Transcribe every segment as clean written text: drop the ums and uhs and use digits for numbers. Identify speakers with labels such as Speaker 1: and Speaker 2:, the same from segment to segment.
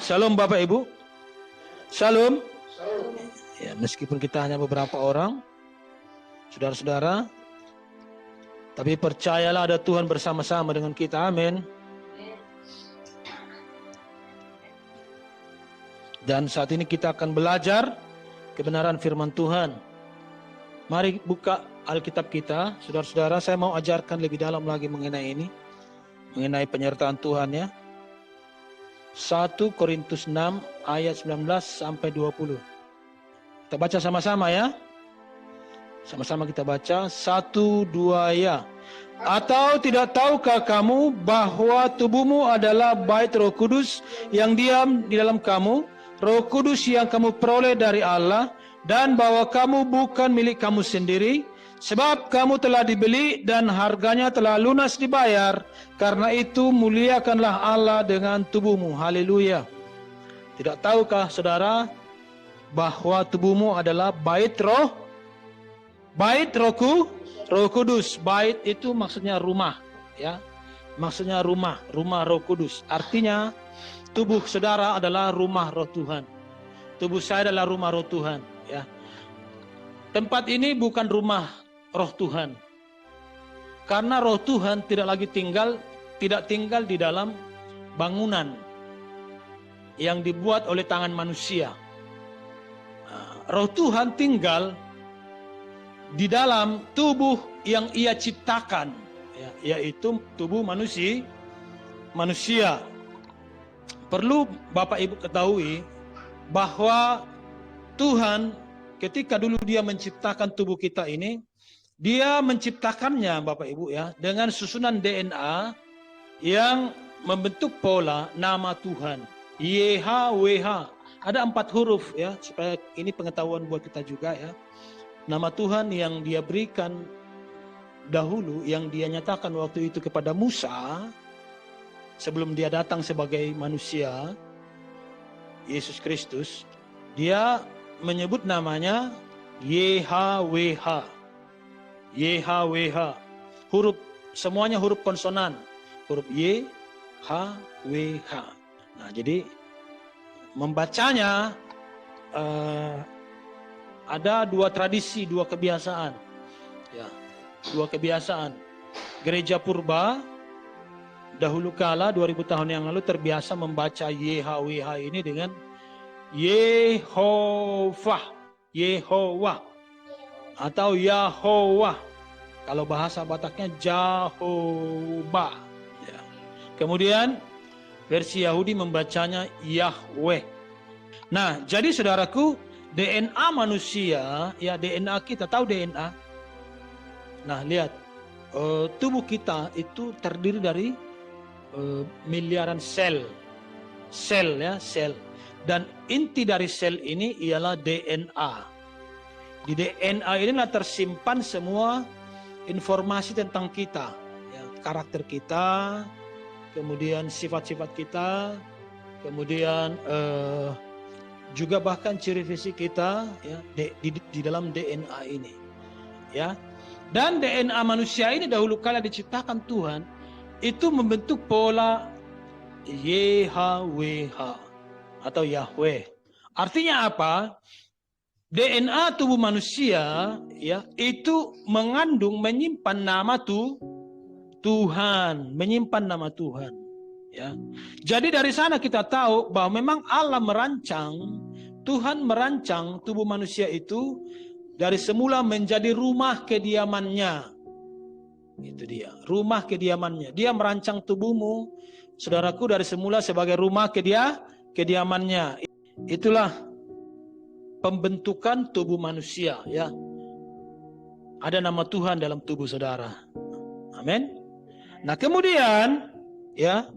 Speaker 1: Shalom Bapak Ibu. Shalom. Ya, meskipun kita hanya beberapa orang, saudara-saudara, tapi percayalah ada Tuhan bersama-sama dengan kita. Amin. Dan saat ini kita akan belajar kebenaran firman Tuhan. Mari buka Alkitab kita, saudara-saudara. Saya mau ajarkan lebih dalam lagi mengenai ini, mengenai penyertaan Tuhan ya. 1 Korintus 6 ayat 19 sampai 20. Kita baca sama-sama ya. Sama-sama kita baca. 1, 2 ya. Atau tidak tahukah kamu bahwa tubuhmu adalah bait Roh Kudus yang diam di dalam kamu, Roh Kudus yang kamu peroleh dari Allah, dan bahwa kamu bukan milik kamu sendiri, sebab kamu telah dibeli dan harganya telah lunas dibayar. Karena itu muliakanlah Allah dengan tubuhmu. Haleluya. Tidak tahukah saudara bahwa tubuhmu adalah bait Roh Kudus. Bait itu maksudnya rumah ya. Maksudnya rumah Roh Kudus. Artinya tubuh saudara adalah rumah Roh Tuhan. Tubuh saya adalah rumah Roh Tuhan ya. Tempat ini bukan rumah Roh Tuhan. Karena Roh Tuhan tidak tinggal di dalam bangunan yang dibuat oleh tangan manusia. Roh Tuhan tinggal di dalam tubuh yang Ia ciptakan, ya, yaitu tubuh manusia. Perlu Bapak Ibu ketahui bahwa Tuhan ketika dulu Dia menciptakan tubuh kita ini, Dia menciptakannya Bapak Ibu ya, dengan susunan DNA yang membentuk pola nama Tuhan. YHWH. Ada 4 huruf ya, supaya ini pengetahuan buat kita juga ya. Nama Tuhan yang Dia berikan dahulu, yang Dia nyatakan waktu itu kepada Musa, sebelum Dia datang sebagai manusia, Yesus Kristus, Dia menyebut namanya YHWH. YHWH. Semuanya huruf konsonan. Huruf Y, H, W, H. Nah, jadi membacanya ada 2 tradisi, 2 kebiasaan. Ya, 2 kebiasaan. Gereja Purba dahulu kala 2000 tahun yang lalu terbiasa membaca YHWH ini dengan Yehovah, atau Yahowah. Kalau bahasa Bataknya Jehovah. Ya. Kemudian versi Yahudi membacanya Yahweh. Nah, jadi saudaraku, DNA manusia, ya DNA kita, tahu DNA? Nah, lihat, tubuh kita itu terdiri dari miliaran sel. Sel. Dan inti dari sel ini ialah DNA. Di DNA inilah tersimpan semua informasi tentang kita, ya, karakter kita, kemudian sifat-sifat kita, kemudian juga bahkan ciri fisik kita ya, di dalam DNA ini. Ya. Dan DNA manusia ini dahulu kala diciptakan Tuhan, itu membentuk pola YHWH atau Yahweh. Artinya apa? DNA tubuh manusia ya itu menyimpan nama Tuhan, menyimpan nama Tuhan ya. Jadi dari sana kita tahu bahwa memang Tuhan merancang tubuh manusia itu dari semula menjadi rumah kediamannya. Itu dia, rumah kediamannya. Dia merancang tubuhmu, saudaraku, dari semula sebagai rumah kediamannya. Itulah pembentukan tubuh manusia ya. Ada nama Tuhan dalam tubuh saudara. Amin. Nah, kemudian ya,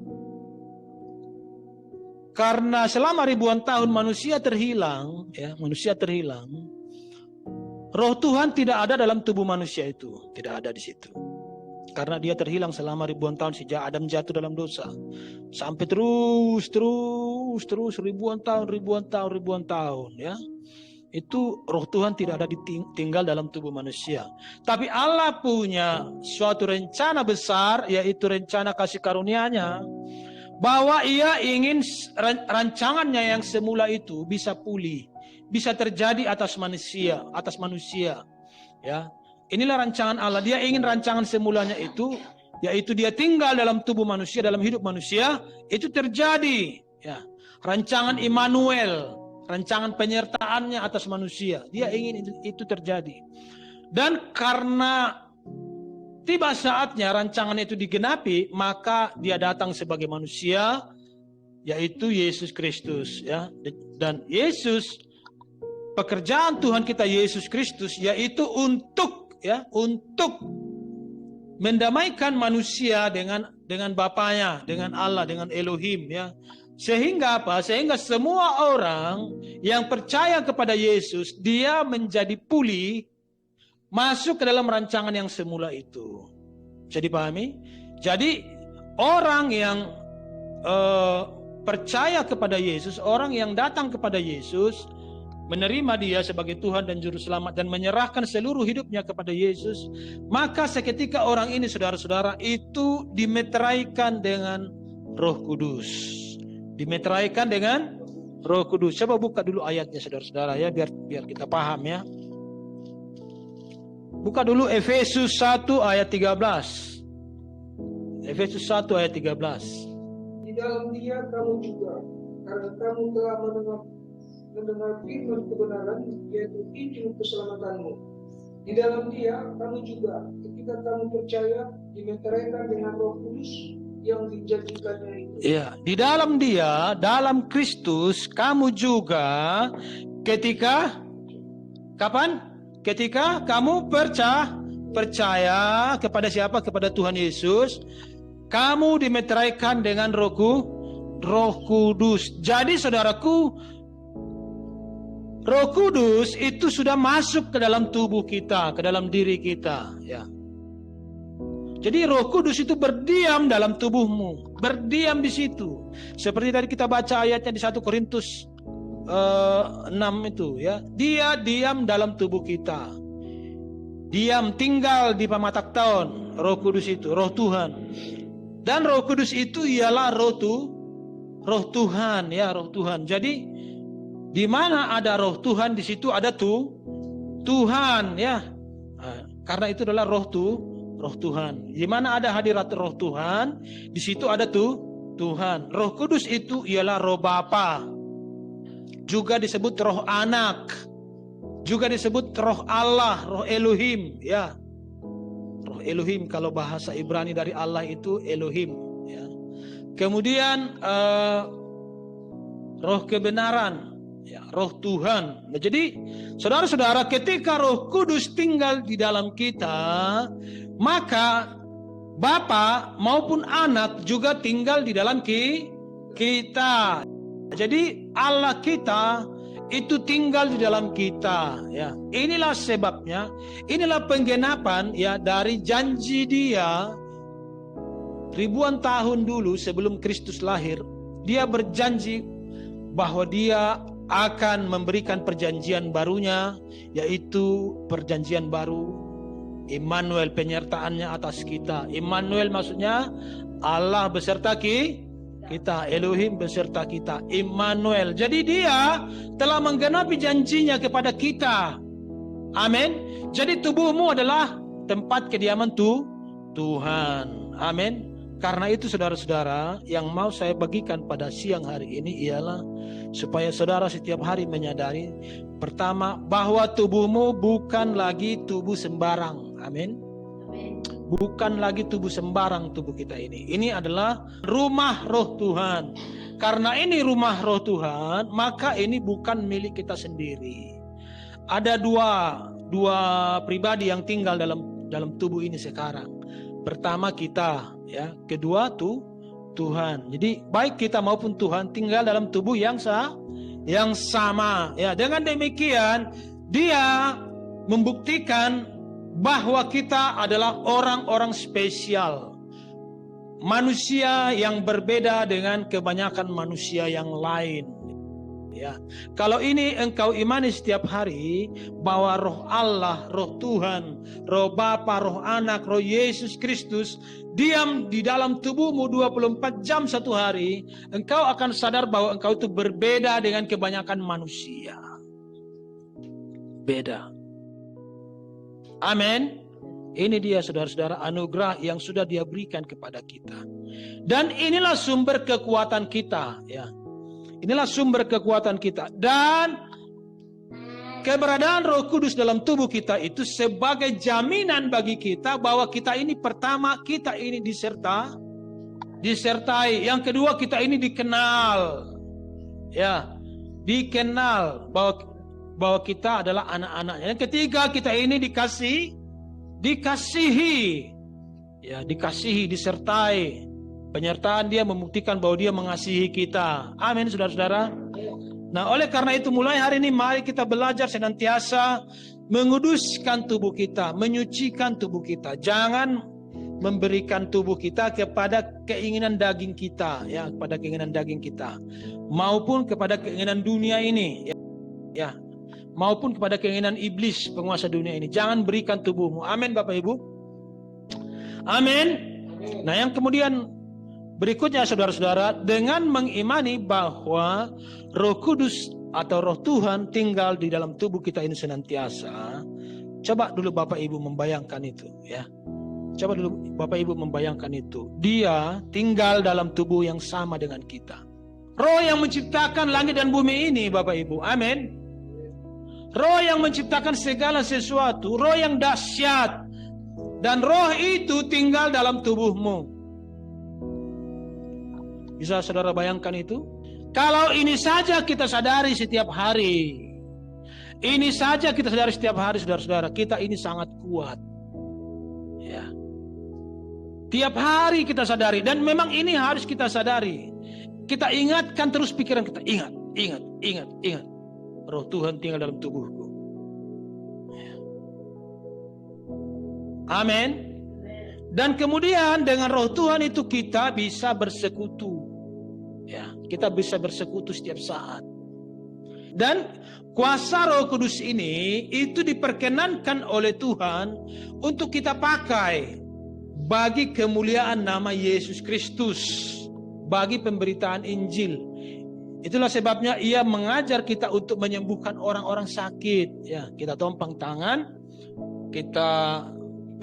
Speaker 1: karena selama ribuan tahun manusia terhilang, Roh Tuhan tidak ada dalam tubuh manusia itu, tidak ada di situ. Karena dia terhilang selama ribuan tahun sejak Adam jatuh dalam dosa. Sampai terus ribuan tahun ya. Itu Roh Tuhan tidak ada tinggal dalam tubuh manusia. Tapi Allah punya suatu rencana besar, yaitu rencana kasih karunia-Nya, bahwa ia ingin rancangannya yang semula itu bisa pulih, bisa terjadi atas manusia, ya. Inilah rancangan Allah. Dia ingin rancangan semulanya itu, yaitu dia tinggal dalam tubuh manusia, dalam hidup manusia, itu terjadi, ya. Rancangan Immanuel, rancangan penyertaannya atas manusia. Dia ingin itu terjadi. Dan karena tiba saatnya rancangan itu digenapi, maka dia datang sebagai manusia, yaitu Yesus Kristus, ya. Dan Yesus, pekerjaan Tuhan kita Yesus Kristus, yaitu untuk mendamaikan manusia dengan Bapanya, dengan Allah, dengan Elohim, ya. Sehingga apa? Sehingga semua orang yang percaya kepada Yesus, dia menjadi pulih, masuk ke dalam rancangan yang semula itu. Bisa dipahami? Jadi orang yang percaya kepada Yesus, orang yang datang kepada Yesus, menerima dia sebagai Tuhan dan Juru Selamat dan menyerahkan seluruh hidupnya kepada Yesus, maka seketika orang ini, saudara-saudara, itu dimeteraikan dengan Roh Kudus. Dimeteraikan dengan Roh Kudus. Coba buka dulu ayatnya, saudara-saudara, ya, biar kita paham, ya. Buka dulu Efesus 1 ayat 13. Efesus 1 ayat 13.
Speaker 2: Di dalam Dia kamu juga, karena kamu telah mendengar firman kebenaran, yaitu Injil keselamatanmu. Di dalam Dia kamu juga, ketika kamu percaya, dimeteraikan dengan Roh Kudus yang dijanjikannya itu.
Speaker 1: Ya, di dalam Dia, dalam Kristus, kamu juga ketika kapan? Ketika kamu percaya kepada siapa? Kepada Tuhan Yesus, kamu dimeteraikan dengan Roh Kudus. Jadi saudaraku, Roh Kudus itu sudah masuk ke dalam tubuh kita, ke dalam diri kita, ya. Jadi Roh Kudus itu berdiam dalam tubuhmu, berdiam di situ. Seperti tadi kita baca ayatnya di 1 Korintus 6 itu, ya. Dia diam dalam tubuh kita. Diam, tinggal di pamatak tahun. Roh Kudus itu, Roh Tuhan. Dan Roh Kudus itu ialah Roh Tuhan, ya, Roh Tuhan. Jadi di mana ada Roh Tuhan, di situ ada Tuhan, ya. Nah, karena itu adalah Roh Tuhan. Di mana ada hadirat Roh Tuhan, di situ ada Tuhan. Roh Kudus itu ialah Roh Bapa. Juga disebut Roh Anak. Juga disebut Roh Allah, Roh Elohim, ya. Roh Elohim, kalau bahasa Ibrani dari Allah itu Elohim, ya. Kemudian Roh kebenaran, ya, Roh Tuhan. Nah, jadi saudara-saudara, ketika Roh Kudus tinggal di dalam kita, maka Bapa maupun Anak juga tinggal di dalam kita. Jadi Allah kita itu tinggal di dalam kita, ya. Inilah sebabnya, inilah penggenapan, ya, dari janji Dia ribuan tahun dulu sebelum Kristus lahir. Dia berjanji bahwa Dia akan memberikan perjanjian barunya, yaitu perjanjian baru Immanuel, penyertaannya atas kita. Immanuel maksudnya Allah beserta kita, Elohim beserta kita, Immanuel. Jadi Dia telah menggenapi janjinya kepada kita. Amin. Jadi tubuhmu adalah tempat kediaman Tuhan. Amin. Karena itu saudara-saudara, yang mau saya bagikan pada siang hari ini ialah supaya saudara setiap hari menyadari, pertama, bahwa tubuhmu bukan lagi tubuh sembarang. Amin. Bukan lagi tubuh sembarang tubuh kita ini. Ini adalah rumah Roh Tuhan. Karena ini rumah Roh Tuhan, maka ini bukan milik kita sendiri. Ada dua pribadi yang tinggal dalam tubuh ini sekarang. Pertama kita, ya. Kedua Tuhan. Jadi baik kita maupun Tuhan tinggal dalam tubuh yang sama. Ya, dengan demikian Dia membuktikan bahwa kita adalah orang-orang spesial. Manusia yang berbeda dengan kebanyakan manusia yang lain. Ya, kalau ini engkau imani setiap hari bahwa Roh Allah, Roh Tuhan, Roh Bapa, Roh Anak, Roh Yesus Kristus diam di dalam tubuhmu 24 jam satu hari, engkau akan sadar bahwa engkau itu berbeda dengan kebanyakan manusia. Beda. Amin. Ini dia saudara-saudara anugerah yang sudah Dia berikan kepada kita. Dan inilah sumber kekuatan kita, ya. Inilah sumber kekuatan kita. Dan keberadaan Roh Kudus dalam tubuh kita itu sebagai jaminan bagi kita bahwa kita ini pertama, kita ini disertai. Yang kedua, kita ini dikenal. Ya, dikenal bahwa kita adalah anak-anaknya. Yang ketiga, kita ini dikasihi. Ya, dikasihi, disertai. Penyertaan Dia membuktikan bahwa Dia mengasihi kita. Amin, saudara-saudara. Nah, oleh karena itu mulai hari ini mari kita belajar senantiasa menguduskan tubuh kita, menyucikan tubuh kita. Jangan memberikan tubuh kita kepada keinginan daging kita, ya, kepada keinginan daging kita, maupun kepada keinginan dunia ini, ya, maupun kepada keinginan iblis penguasa dunia ini. Jangan berikan tubuhmu. Amin, Bapak Ibu. Amin. Nah, yang kemudian berikutnya saudara-saudara, dengan mengimani bahwa Roh Kudus atau Roh Tuhan tinggal di dalam tubuh kita ini senantiasa. Coba dulu Bapak Ibu membayangkan itu, ya. Coba dulu Bapak Ibu membayangkan itu. Dia tinggal dalam tubuh yang sama dengan kita. Roh yang menciptakan langit dan bumi ini, Bapak Ibu. Amin. Roh yang menciptakan segala sesuatu, roh yang dahsyat. Dan roh itu tinggal dalam tubuhmu. Bisa saudara bayangkan itu? Kalau ini saja kita sadari setiap hari. Ini saja kita sadari setiap hari, saudara-saudara. Kita ini sangat kuat. Ya. Tiap hari kita sadari. Dan memang ini harus kita sadari. Kita ingatkan terus pikiran kita. Ingat. Roh Tuhan tinggal dalam tubuhku. Ya. Amin. Dan kemudian dengan Roh Tuhan itu kita bisa bersekutu. Ya, kita bisa bersekutu setiap saat. Dan kuasa Roh Kudus ini itu diperkenankan oleh Tuhan untuk kita pakai bagi kemuliaan nama Yesus Kristus, bagi pemberitaan Injil. Itulah sebabnya Ia mengajar kita untuk menyembuhkan orang-orang sakit. Ya, kita tompang tangan, kita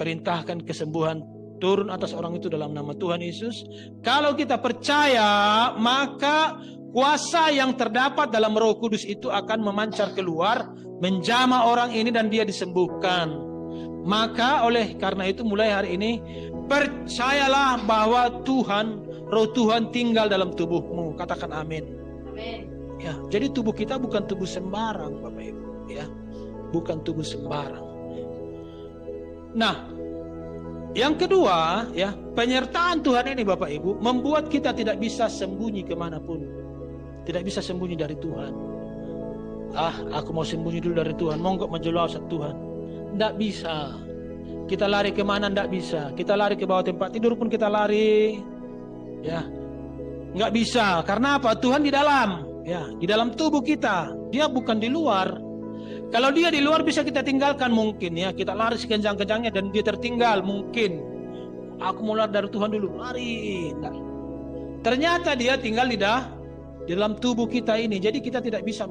Speaker 1: perintahkan kesembuhan turun atas orang itu dalam nama Tuhan Yesus. Kalau kita percaya, maka kuasa yang terdapat dalam Roh Kudus itu akan memancar keluar, menjamah orang ini dan dia disembuhkan. Maka oleh karena itu mulai hari ini percayalah bahwa Roh Tuhan tinggal dalam tubuhmu. Katakan amin. Amin. Ya, jadi tubuh kita bukan tubuh sembarang, Bapak Ibu, ya. Bukan tubuh sembarang. Nah, yang kedua, ya, penyertaan Tuhan ini Bapak Ibu membuat kita tidak bisa sembunyi kemanapun. Tidak bisa sembunyi dari Tuhan. Aku mau sembunyi dulu dari Tuhan. Monggo menjelaskan Tuhan. Tidak bisa. Kita lari kemana? Tidak bisa. Kita lari ke bawah tempat tidur pun kita lari. Ya, nggak bisa. Karena apa? Tuhan di dalam. Ya, di dalam tubuh kita. Dia bukan di luar. Kalau dia di luar bisa kita tinggalkan mungkin, ya, kita lari sekencang-kencangnya dan dia tertinggal mungkin. Aku mau lari dari Tuhan dulu, lari. Nah, ternyata dia tinggal di dalam tubuh kita ini. Jadi kita tidak bisa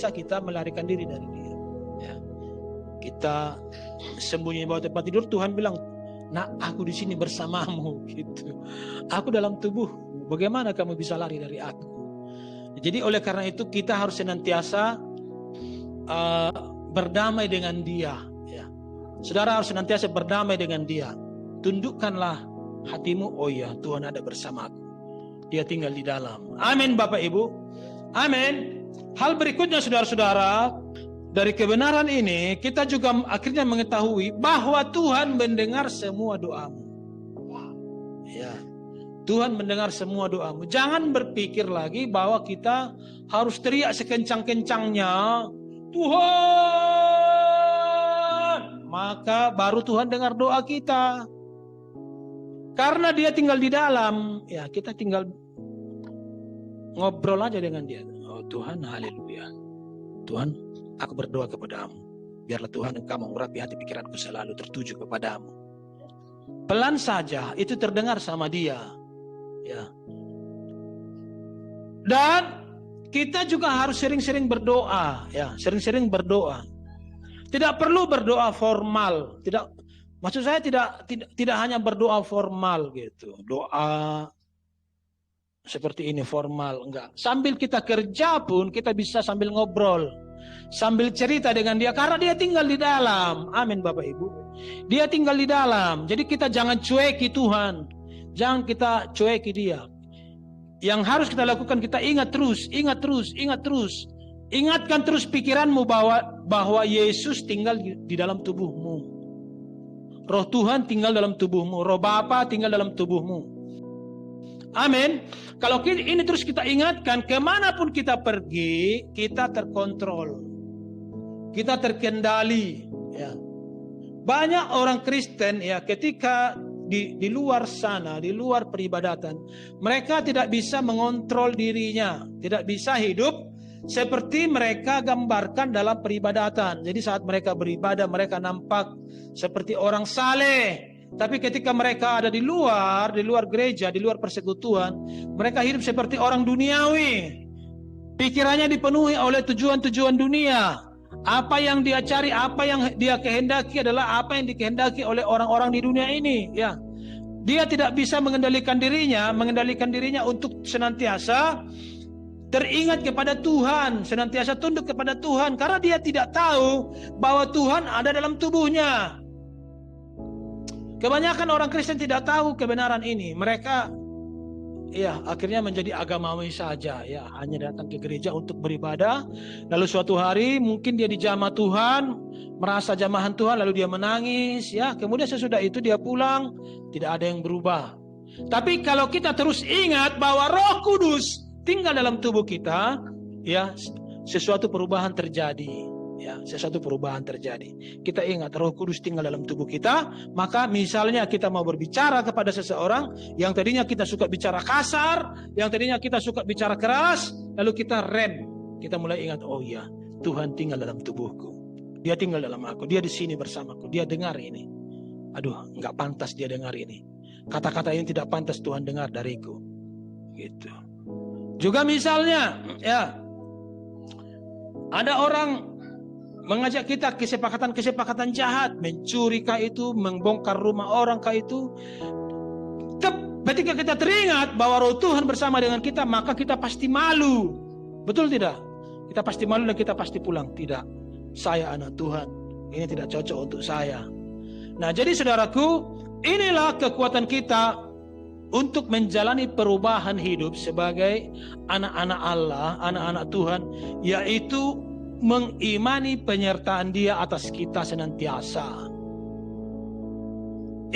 Speaker 1: kita melarikan diri dari dia. Ya. Kita sembunyi di bawah tempat tidur. Tuhan bilang, "Nak, aku di sini bersamamu." Gitu. Aku dalam tubuhmu. Bagaimana kamu bisa lari dari aku? Jadi oleh karena itu kita harus senantiasa berdamai dengan Dia, ya. Saudara harus senantiasa berdamai dengan Dia. Tundukkanlah hatimu, oh ya, Tuhan ada bersamaku. Dia tinggal di dalam. Amin, Bapak Ibu. Amin. Hal berikutnya saudara-saudara, dari kebenaran ini kita juga akhirnya mengetahui bahwa Tuhan mendengar semua doamu. Ya. Tuhan mendengar semua doamu. Jangan berpikir lagi bahwa kita harus teriak sekencang-kencangnya, Tuhan, maka baru Tuhan dengar doa kita. Karena Dia tinggal di dalam, ya, kita tinggal ngobrol aja dengan Dia. Oh Oh Tuhan, haleluya. Tuhan, aku berdoa kepadamu. Biarlah Tuhan Engkau mengurapi hati pikiranku selalu tertuju kepadamu. Pelan saja itu terdengar sama dia. Ya. Dan kita juga harus sering-sering berdoa, ya, sering-sering berdoa. Tidak perlu berdoa formal, maksud saya tidak hanya berdoa formal gitu. Doa seperti ini formal, enggak. Sambil kita kerja pun kita bisa sambil ngobrol, sambil cerita dengan dia karena dia tinggal di dalam. Amin Bapak Ibu. Dia tinggal di dalam. Jadi kita jangan cueki Tuhan. Jangan kita cueki dia. Yang harus kita lakukan, kita ingat terus. Ingatkan terus pikiranmu bahwa Yesus tinggal di dalam tubuhmu. Roh Tuhan tinggal dalam tubuhmu. Roh Bapa tinggal dalam tubuhmu. Amin. Kalau ini terus kita ingatkan, kemanapun kita pergi, kita terkontrol. Kita terkendali. Ya. Banyak orang Kristen ya ketika di luar sana, di luar peribadatan, mereka tidak bisa mengontrol dirinya, tidak bisa hidup seperti mereka gambarkan dalam peribadatan. Jadi saat mereka beribadah, mereka nampak seperti orang saleh. Tapi ketika mereka ada di luar gereja, di luar persekutuan, mereka hidup seperti orang duniawi. Pikirannya dipenuhi oleh tujuan-tujuan dunia. Apa yang dia cari, apa yang dia kehendaki adalah apa yang dikehendaki oleh orang-orang di dunia ini. Ya, dia tidak bisa mengendalikan dirinya untuk senantiasa teringat kepada Tuhan, senantiasa tunduk kepada Tuhan, karena dia tidak tahu bahwa Tuhan ada dalam tubuhnya. Kebanyakan orang Kristen tidak tahu kebenaran ini. Mereka ya akhirnya menjadi agamawi saja, ya hanya datang ke gereja untuk beribadah. Lalu suatu hari mungkin dia dijamah Tuhan, merasa jamahan Tuhan, lalu dia menangis, ya. Kemudian sesudah itu dia pulang, tidak ada yang berubah. Tapi kalau kita terus ingat bahwa Roh Kudus tinggal dalam tubuh kita, ya sesuatu perubahan terjadi. Ya, sesuatu perubahan terjadi. Kita ingat Roh Kudus tinggal dalam tubuh kita, maka misalnya kita mau berbicara kepada seseorang yang tadinya kita suka bicara kasar, yang tadinya kita suka bicara keras, lalu kita rem. Kita mulai ingat, oh ya, Tuhan tinggal dalam tubuhku. Dia tinggal dalam aku, dia di sini bersamaku, dia dengar ini. Aduh, nggak pantas dia dengar ini. Kata-kata ini tidak pantas Tuhan dengar dariku. Gitu. Juga misalnya, ya, ada orang mengajak kita kesepakatan jahat, mencuri kah itu, membongkar rumah orang kah itu. Ketika kita teringat bahwa Roh Tuhan bersama dengan kita, maka kita pasti malu. Betul tidak? Kita pasti malu dan kita pasti pulang. Tidak, saya anak Tuhan, ini tidak cocok untuk saya. Nah, jadi saudaraku, inilah kekuatan kita untuk menjalani perubahan hidup sebagai anak-anak Allah, anak-anak Tuhan, yaitu mengimani penyertaan Dia atas kita senantiasa.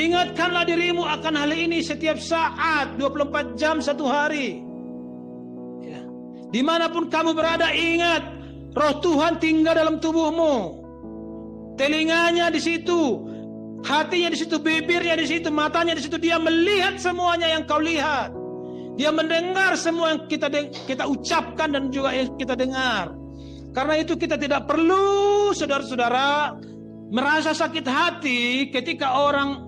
Speaker 1: Ingatkanlah dirimu akan hal ini setiap saat, 24 jam satu hari. Ya. Dimanapun kamu berada, ingat Roh Tuhan tinggal dalam tubuhmu. Telinganya di situ, hatinya di situ, bibirnya di situ, matanya di situ. Dia melihat semuanya yang kau lihat. Dia mendengar semua yang kita ucapkan dan juga yang kita dengar. Karena itu kita tidak perlu, saudara-saudara, merasa sakit hati ketika orang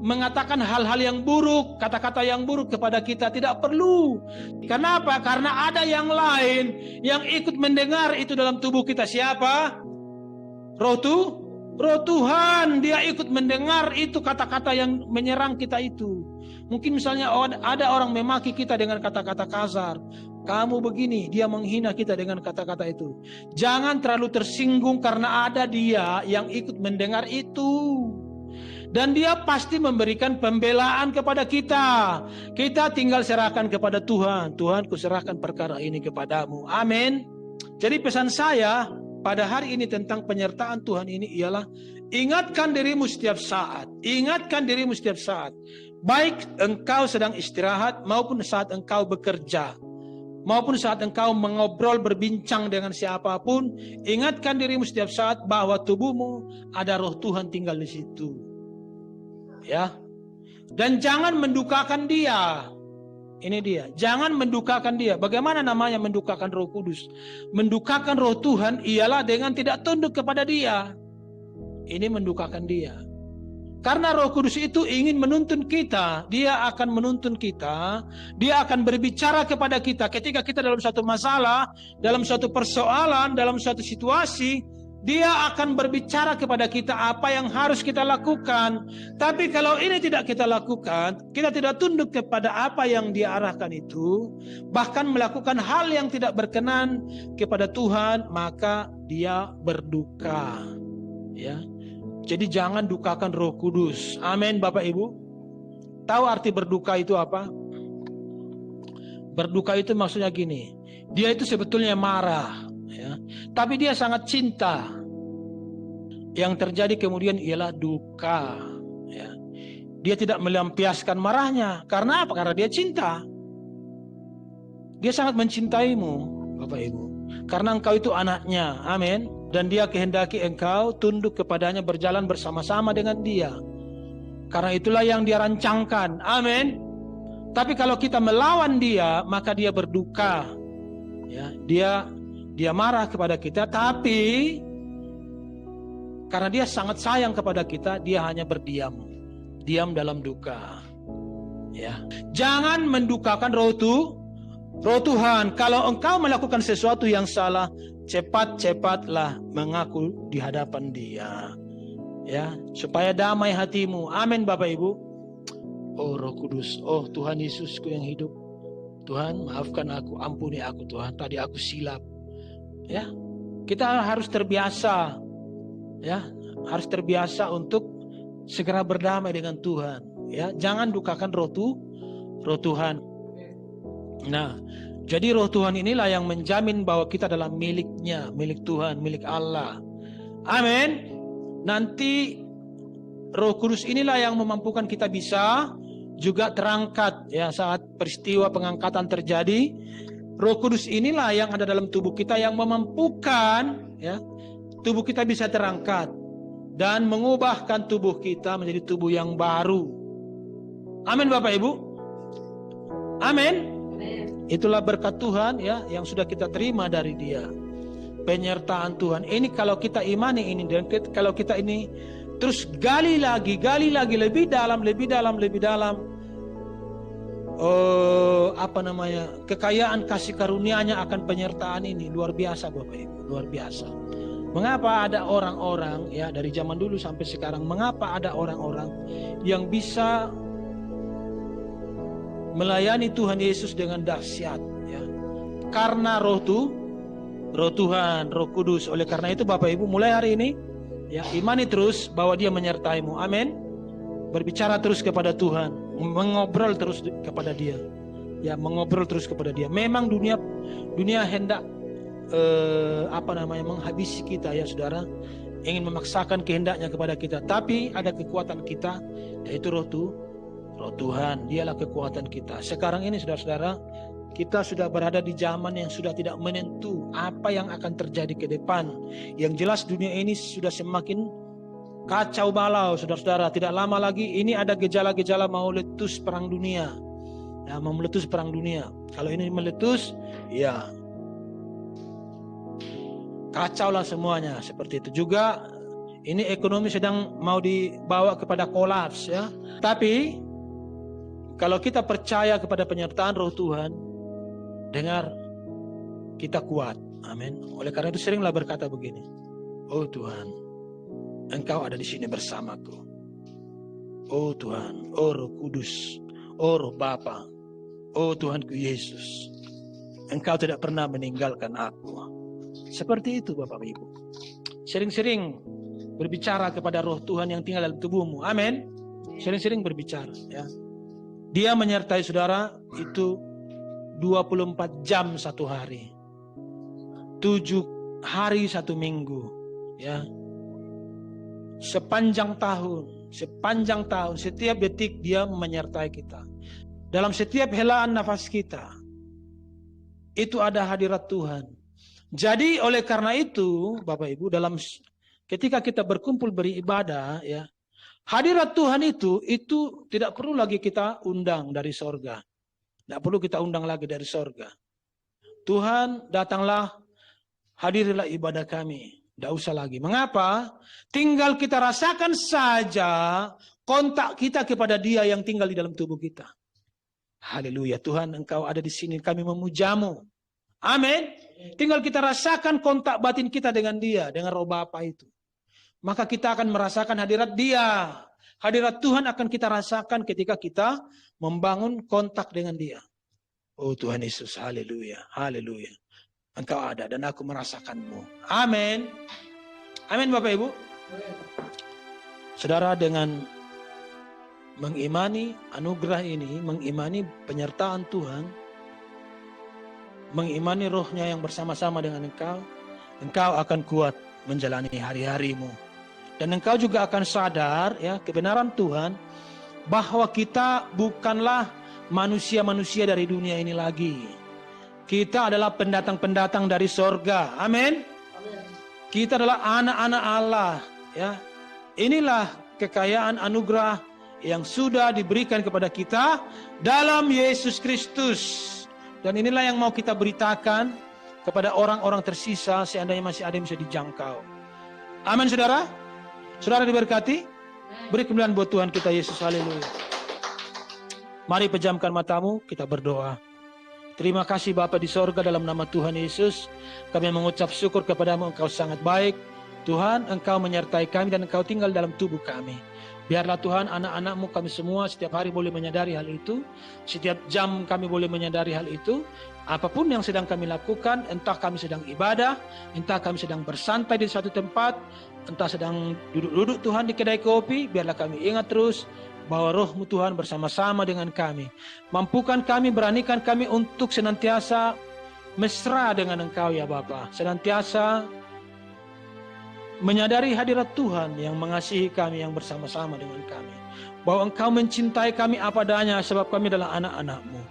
Speaker 1: mengatakan hal-hal yang buruk, kata-kata yang buruk kepada kita. Tidak perlu. Kenapa? Karena ada yang lain yang ikut mendengar itu dalam tubuh kita. Siapa? Roh Tuhan. Dia ikut mendengar itu kata-kata yang menyerang kita itu. Mungkin misalnya ada orang memaki kita dengan kata-kata kasar. Kamu begini, dia menghina kita dengan kata-kata itu. Jangan terlalu tersinggung karena ada dia yang ikut mendengar itu. Dan dia pasti memberikan pembelaan kepada kita. Kita tinggal serahkan kepada Tuhan. Tuhan, kuserahkan perkara ini kepadamu. Amin. Jadi pesan saya pada hari ini tentang penyertaan Tuhan ini ialah ingatkan dirimu setiap saat. Ingatkan dirimu setiap saat. Baik engkau sedang istirahat maupun saat engkau bekerja. Maupun saat engkau mengobrol berbincang dengan siapapun, ingatkan dirimu setiap saat bahwa tubuhmu ada Roh Tuhan tinggal di situ. Ya. Dan jangan mendukakan Dia. Ini dia. Jangan mendukakan dia. Bagaimana namanya mendukakan Roh Kudus? Mendukakan Roh Tuhan ialah dengan tidak tunduk kepada dia. Ini mendukakan dia. Karena Roh Kudus itu ingin menuntun kita. Dia akan menuntun kita. Dia akan berbicara kepada kita ketika kita dalam suatu masalah, dalam suatu persoalan, dalam suatu situasi. Dia akan berbicara kepada kita apa yang harus kita lakukan. Tapi kalau ini tidak kita lakukan, kita tidak tunduk kepada apa yang dia arahkan itu, bahkan melakukan hal yang tidak berkenan kepada Tuhan, maka dia berduka. Ya. Jadi jangan dukakan Roh Kudus. Amin, Bapak Ibu. Tahu arti berduka itu apa? Berduka itu maksudnya gini. Dia itu sebetulnya marah, ya. Tapi dia sangat cinta. Yang terjadi kemudian ialah duka, ya. Dia tidak melampiaskan marahnya. Karena apa? Karena dia cinta. Dia sangat mencintaimu, Bapak Ibu. Karena engkau itu anaknya. Amin. Dan dia kehendaki engkau tunduk kepadanya, berjalan bersama-sama dengan dia. Karena itulah yang dia rancangkan. Amin. Tapi kalau kita melawan dia, maka dia berduka. Ya, dia marah kepada kita, tapi karena dia sangat sayang kepada kita, dia hanya berdiam. Diam dalam duka. Ya. Jangan mendukakan Roh Tuhan. Kalau engkau melakukan sesuatu yang salah, cepat-cepatlah mengaku di hadapan dia. Ya, supaya damai hatimu. Amin, Bapak Ibu. Oh Roh Kudus, oh Tuhan Yesusku yang hidup. Tuhan, maafkan aku, ampuni aku Tuhan. Tadi aku silap. Ya. Kita harus terbiasa. Ya, harus terbiasa untuk segera berdamai dengan Tuhan. Ya, jangan dukakan Roh Tuhan. Nah, jadi Roh Tuhan inilah yang menjamin bahwa kita adalah miliknya, milik Tuhan, milik Allah. Amin. Nanti Roh Kudus inilah yang memampukan kita bisa juga terangkat, ya, saat peristiwa pengangkatan terjadi. Roh Kudus inilah yang ada dalam tubuh kita yang memampukan, ya, tubuh kita bisa terangkat dan mengubahkan tubuh kita menjadi tubuh yang baru. Amin, Bapak Ibu. Amin. Itulah berkat Tuhan, ya, yang sudah kita terima dari Dia. Penyertaan Tuhan. Ini kalau kita imani ini, dan kalau kita ini terus gali lagi lebih dalam. Kekayaan kasih karunia-Nya akan penyertaan ini luar biasa, Bapak Ibu, luar biasa. Mengapa ada orang-orang, ya, dari zaman dulu sampai sekarang, mengapa ada orang-orang yang bisa melayani Tuhan Yesus dengan dahsyat, ya? Karena Roh Tuhan, Roh Kudus. Oleh karena itu Bapak Ibu, mulai hari ini, ya, imani terus bahwa Dia menyertaimu. Amin. Berbicara terus kepada Tuhan, mengobrol terus kepada Dia. Ya, mengobrol terus kepada Dia. Memang dunia hendak menghabisi kita, ya Saudara, ingin memaksakan kehendaknya kepada kita. Tapi ada kekuatan kita, yaitu Roh Tuhan. Dialah kekuatan kita. Sekarang ini saudara-saudara, kita sudah berada di zaman yang sudah tidak menentu apa yang akan terjadi ke depan. Yang jelas dunia ini sudah semakin kacau balau, saudara-saudara. Tidak lama lagi ini ada gejala-gejala mau meletus perang dunia. Ya, mau meletus perang dunia. Kalau ini meletus, ya kacaulah semuanya seperti itu. Juga ini ekonomi sedang mau dibawa kepada kolaps, ya. Tapi kalau kita percaya kepada penyertaan Roh Tuhan, dengar, kita kuat. Amin. Oleh karena itu seringlah berkata begini, oh Tuhan, Engkau ada di sini bersamaku. Oh Tuhan, oh Roh Kudus, oh Roh Bapa, oh Tuhanku Yesus, Engkau tidak pernah meninggalkan aku. Seperti itu Bapak Ibu. Sering-sering berbicara kepada Roh Tuhan yang tinggal dalam tubuhmu. Amin. Sering-sering berbicara, ya. Dia menyertai saudara itu 24 jam satu hari, 7 hari satu minggu, ya. Sepanjang tahun, setiap detik Dia menyertai kita. Dalam setiap helaan nafas kita, itu ada hadirat Tuhan. Jadi oleh karena itu, Bapak Ibu, ketika kita berkumpul beribadah, ya, hadirat Tuhan itu tidak perlu lagi kita undang dari sorga. Tidak perlu kita undang lagi dari sorga. Tuhan, datanglah, hadirilah ibadah kami. Tidak usah lagi. Mengapa? Tinggal kita rasakan saja kontak kita kepada Dia yang tinggal di dalam tubuh kita. Haleluya. Tuhan, Engkau ada di sini. Kami memujamu. Amin. Tinggal kita rasakan kontak batin kita dengan Dia, dengan Roh Bapa itu. Maka kita akan merasakan hadirat Dia. Hadirat Tuhan akan kita rasakan ketika kita membangun kontak dengan Dia. Oh Tuhan Yesus, haleluya, haleluya. Engkau ada dan aku merasakanmu. Amin. Amin Bapak Ibu. Saudara, dengan mengimani anugerah ini, mengimani penyertaan Tuhan, mengimani rohnya yang bersama-sama dengan engkau akan kuat menjalani hari-harimu. Dan engkau juga akan sadar ya kebenaran Tuhan bahwa kita bukanlah manusia-manusia dari dunia ini lagi. Kita adalah pendatang-pendatang dari sorga. Amin. Kita adalah anak-anak Allah. Ya, inilah kekayaan anugerah yang sudah diberikan kepada kita dalam Yesus Kristus. Dan inilah yang mau kita beritakan kepada orang-orang tersisa seandainya masih ada yang bisa dijangkau. Amin saudara. Saudara diberkati. Beri kemuliaan buat Tuhan kita Yesus. Haleluya. Mari pejamkan matamu, kita berdoa. Terima kasih Bapa di sorga, dalam nama Tuhan Yesus. Kami mengucap syukur kepadamu, Engkau sangat baik. Tuhan, Engkau menyertai kami dan Engkau tinggal dalam tubuh kami. Biarlah Tuhan, anak-anak-Mu kami semua setiap hari boleh menyadari hal itu. Setiap jam kami boleh menyadari hal itu. Apapun yang sedang kami lakukan, entah kami sedang ibadah, entah kami sedang bersantai di suatu tempat, entah sedang duduk-duduk Tuhan di kedai kopi, biarlah kami ingat terus bahwa Roh-Mu Tuhan bersama-sama dengan kami. Mampukan kami, beranikan kami untuk senantiasa mesra dengan Engkau ya Bapa. Senantiasa menyadari hadirat Tuhan yang mengasihi kami, yang bersama-sama dengan kami. Bahwa Engkau mencintai kami apa adanya sebab kami adalah anak-anak-Mu.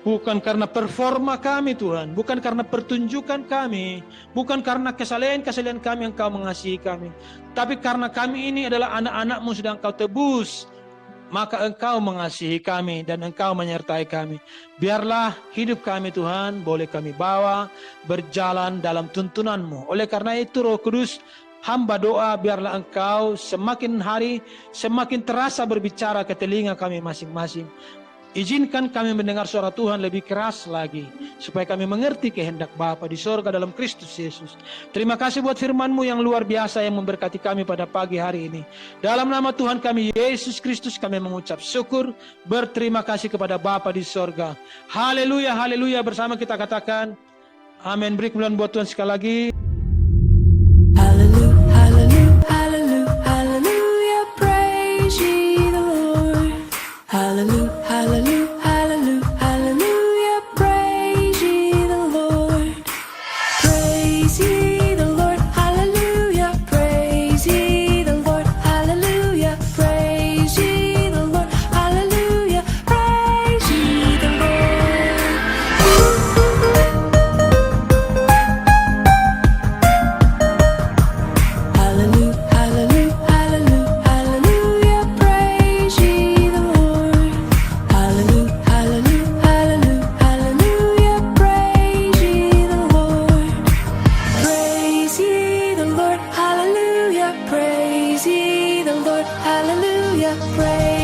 Speaker 1: Bukan karena performa kami Tuhan, bukan karena pertunjukan kami, bukan karena kesalehan-kesalehan kami Engkau mengasihi kami. Tapi karena kami ini adalah anak-anak-Mu sedang Engkau tebus, maka Engkau mengasihi kami dan Engkau menyertai kami. Biarlah hidup kami Tuhan boleh kami bawa berjalan dalam tuntunan-Mu. Oleh karena itu Roh Kudus, hamba doa biarlah Engkau semakin hari semakin terasa berbicara ke telinga kami masing-masing. Izinkan kami mendengar suara Tuhan lebih keras lagi, supaya kami mengerti kehendak Bapa di sorga dalam Kristus Yesus. Terima kasih buat firman-Mu yang luar biasa yang memberkati kami pada pagi hari ini. Dalam nama Tuhan kami Yesus Kristus kami mengucap syukur, berterima kasih kepada Bapa di sorga. Haleluya, haleluya, bersama kita katakan amin. Beri kemuliaan buat Tuhan sekali lagi.
Speaker 3: Hallelujah, hallelujah, hallelujah, hallelujah, praise ye the Lord. Hallelujah, hallelujah, hallelujah, hallelujah, praise ye the Lord. Praise ye the Lord, hallelujah, praise ye the Lord, hallelujah, praise ye the Lord, hallelujah, praise ye the Lord. Hallelujah, hallelujah, hallelujah, hallelujah, praise ye the Lord. Hallelujah, hallelujah, hallelujah, hallelujah, praise ye the Lord. Praise ye the Lord, hallelujah, praise ye the Lord, hallelujah, praise